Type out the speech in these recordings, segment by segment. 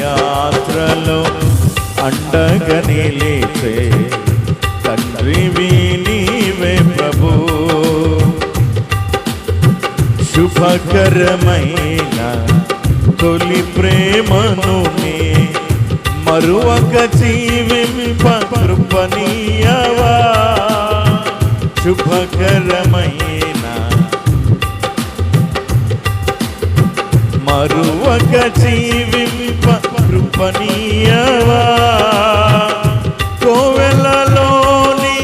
యాత్రలో అండగా నిలిచే తండ్రివి నీవే ప్రభు. శుభకరమైన తొలి ప్రేమను మరువక జీవింప కృపనీయవా. శుభకరమైన మరువక జీవింప కృపనీయవా. కోవెలలోని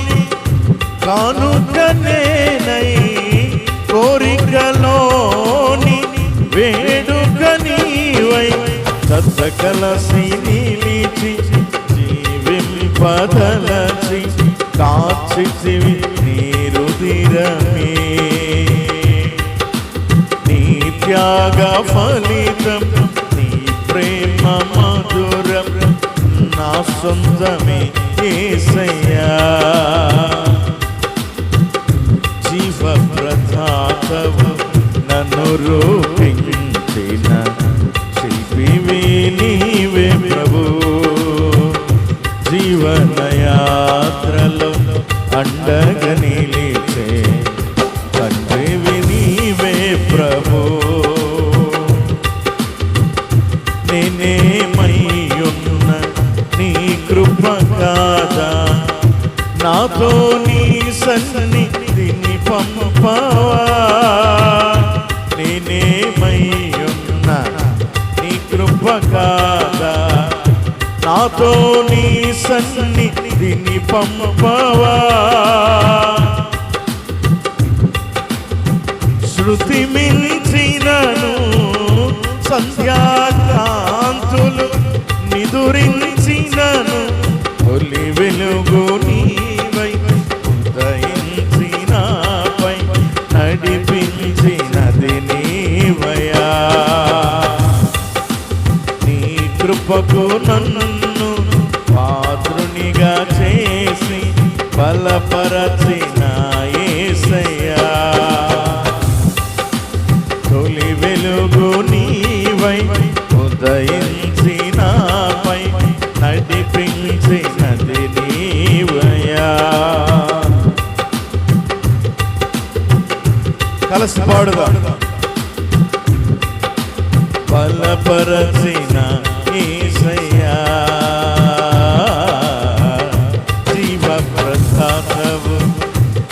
కానుకనేనై కోరికలోని వేడుక నీవై సకలసి నిలిచి జీవింపదలచి కాచితివి నీ రుధిరమే. నీ త్యాగ ఫలితం నీ ప్రేమ మధురం నా సొంతమే యేసయ్యా. జీవ ప్రదాతవు నన్ను రూపించిన శిల్పివి నీవే ప్రభు. జీవన యాత్రలో అండగా నిలిచే తండ్రివి నీవే ప్రభు. నేనేమయ్యున్న నీ కృప కాదా, నాతో నీ సన్నిధిని పంపవా. నేనేమయ్యున్న నీ కృప కాదా, నాతో నీ సన్నిధిని పంపవా. శృతి మించినను సంధ్యాకాంతులు నిదురించినను తొలి వెలుగు నీవై ఉదయించినాపై నడిపించినది నీవయా. నీ కృపకు నన్ను పాత్రునిగా చేసి బలపరచిన యేసయ్యా. తొలి వెలుగు నీవై ఉదయించినాపై నడిపించినది నీవయా. కలిసి పాడుదాం. బలపరచిన యేసయ్యా, జీవ ప్రదాతవు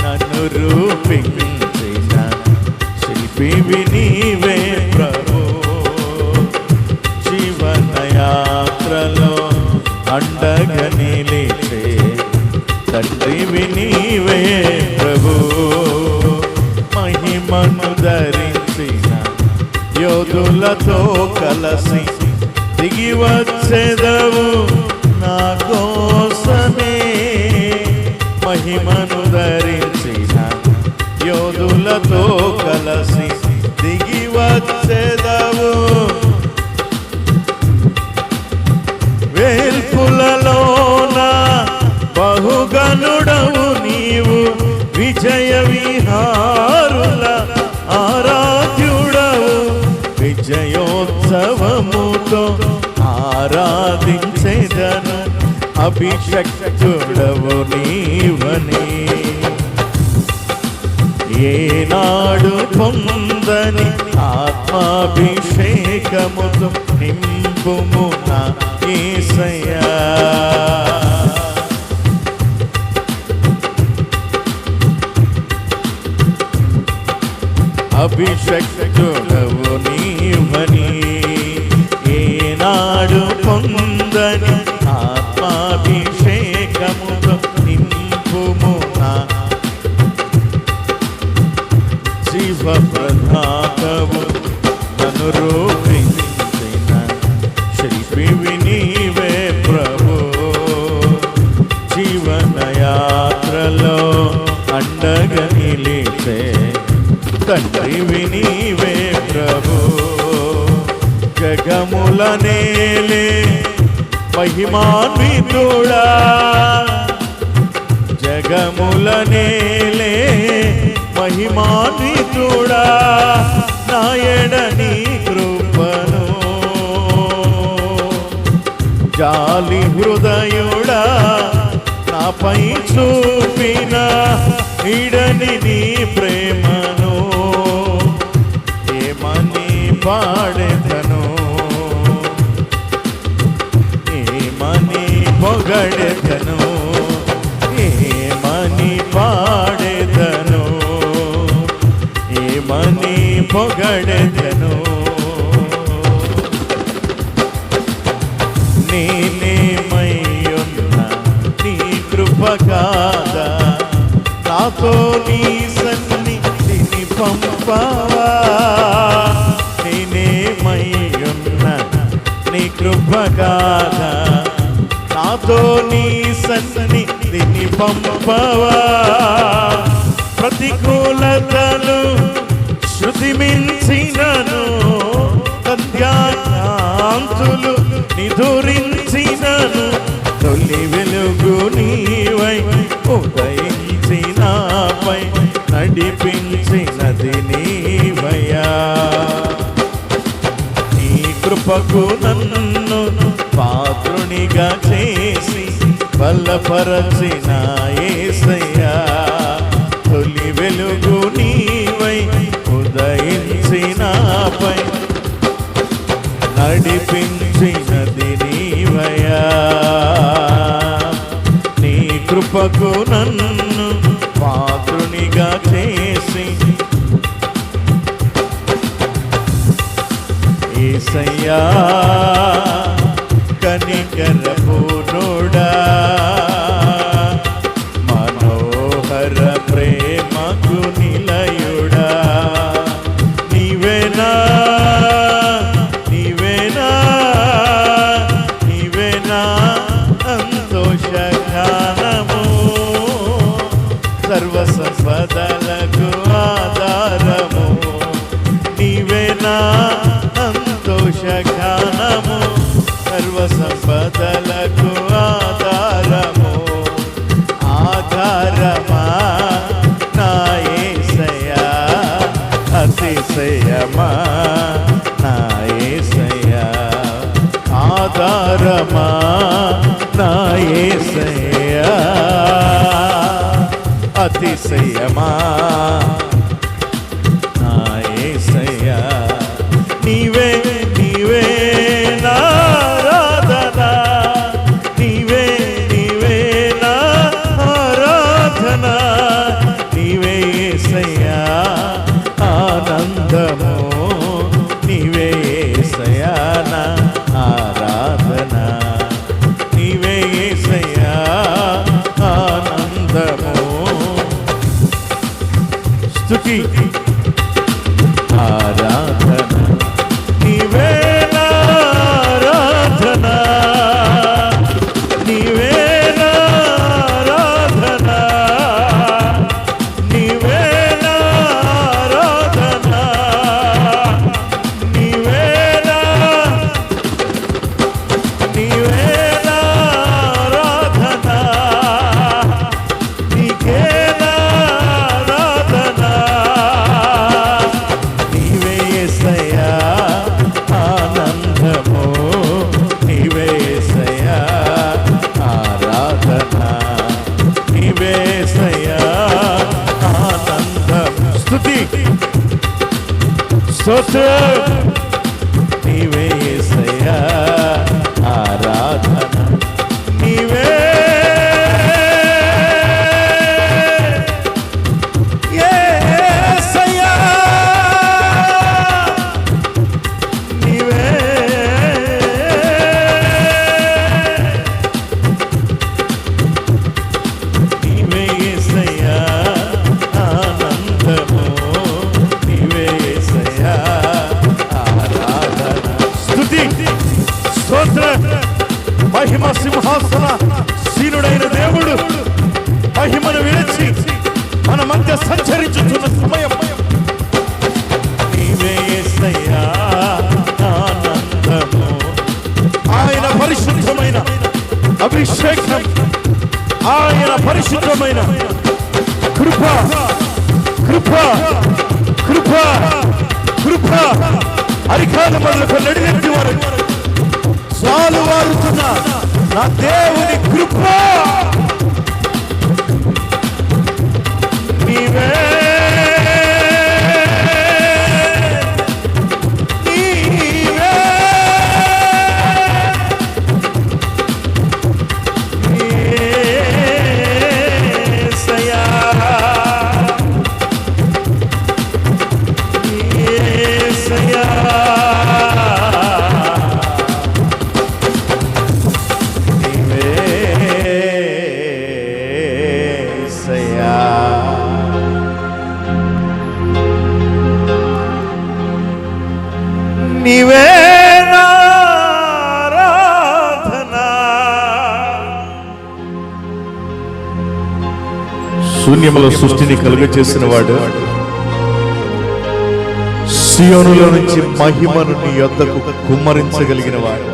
నన్ను రూపించిన శిల్పివి నీవే ప్రభు. జీవన యాత్రలో అండగా నిలిచే తండ్రివి నీవే ప్రభు. మహిమను ధరించిన యోధులతో కలసి దిగి వచ్చెదవు నా కోసమే. మహిమను ధరించిన యోధులతో కలసి దిగి వచ్చెదవు. వేల్పులలోన బహుగనుడవు నీవు, విజయ విహారుల ఆరాధ్యుడవు. విజయోత్సవముతో ఆరాధించెదను, అభిషక్తుడవు నీవని. ఏనాడు పొందని ఆత్మాభిషేకముతో నింపుము నా యేసయ్యా. అభిషక్తుడవు నీవని. ఏనాడు పొందని ఆత్మాభిషేకముతో నింపుము నా జీవ ప్రదాతవు నన్ను రూపించిన శిల్పివి నీవే ప్రభు. జీవన యాత్రలో అండగా నిలిచే తండ్రివి నీవే ప్రభు. జగముల నేలే మహిమాన్వితుడా, జగముల నేలే మహిమాన్వితుడా. నాయడ నీ కృపను జాలి హృదయుడా నాపై చూపిన ఇడని నీ ప్రేమను ఏమని పాడెదను, ఏమని పొగడెదను, ఏమని పాడెదను, ఏమని పొగడెదను. నేనేమయ్యున్నా నీ కృప కాదా, నాతో నీ సన్నిధిని పంపవా. నేనేమయ్యున్నా నీ కృప కాదా, నాతో నీ సన్నిధిని పంపవా. ప్రతికూలతలు శృతి మించినను, సత్యాకాంతులు నిదురించినను, తొలి వెలుగు నీవై ఉదయించినాపై నడిపించినది నీవయ్యా. నీ కృపకు నన్ను పాత్రునిగా చేసి బలపరచిన యేసయ్యా. తొలి వెలుగు నీవై ఉదయించినాపై నడిపించినది నీవయ్యా. నీ కృపకు నన్ను పాత్రునిగా చేసి యేసయ్యా కనికరపూర్ణుడా, మనోహర ప్రేమకు నిలయుడా, నీవేనా నీవేనా నీవేనా సంతోషగానము, సర్వ సంపదలకు ఆధారము. నీవేనా సంతోషగానము, సర్వ సంపదలకు ఆధారము. ఆధారమా నా యేసయ్యా, అతిశయమా నా యేసయ్యా. ఆధారమా నా యేసయ్యా, అతిశయమా నా యేసయ్యా. నీవే నీవే నా ఆరాధన, నీవే నీవే నా ఆరాధన. నీవే యేసయ్యా ఆనందము, నీవే యేసయ్యా నా ఆరాధన. నీవే యేసయ్యా ఆనందము. స్తుతి ఆరాధన, నీవే నా ఆరాధన, నీవే నా ఆరాధన, నీవే నా ఆరాధన, నీవే నా ఆరాధన, నీకే నా ఆరాధన. నీవే యేసయ్యా ఆనందము, నీవే యేసయ్యా ఆరాధన, నీవే యేసయ్యా ఆనందము. స్తుతి స్తోత్రం, నీవే యేసయ్యా ఆరాధన. నీవే యేసయ్యా, నీవే నీవే యేసయ్యా ఆనందము, నీవే యేసయ్యా ఆరాధన. స్తుతి స్తోత్ర మహిమ సింహాసన శీనుడైన దేవుడు మహిమను విడిచి మన మధ్య సంచరించుతున్న సమయం. నీవే యేసయ్యా ఆనందము. ఆయన పరిశుద్ధమైన అభిషేకం, ఆయన పరిశుద్ధమైన కృప కృప కృప కృప అరికాల మొదలుకు నడినెత్తి వరకు చాలు వారుతున్న నా దేవుని కృప నీవే నీవే ఆరాధనా. శూన్యముల సృష్టిని కలుగచేసిన వాడు, సియోనులో నుంచి మహిమను నీ యొద్దకు కుమ్మరించగలిగిన వాడు.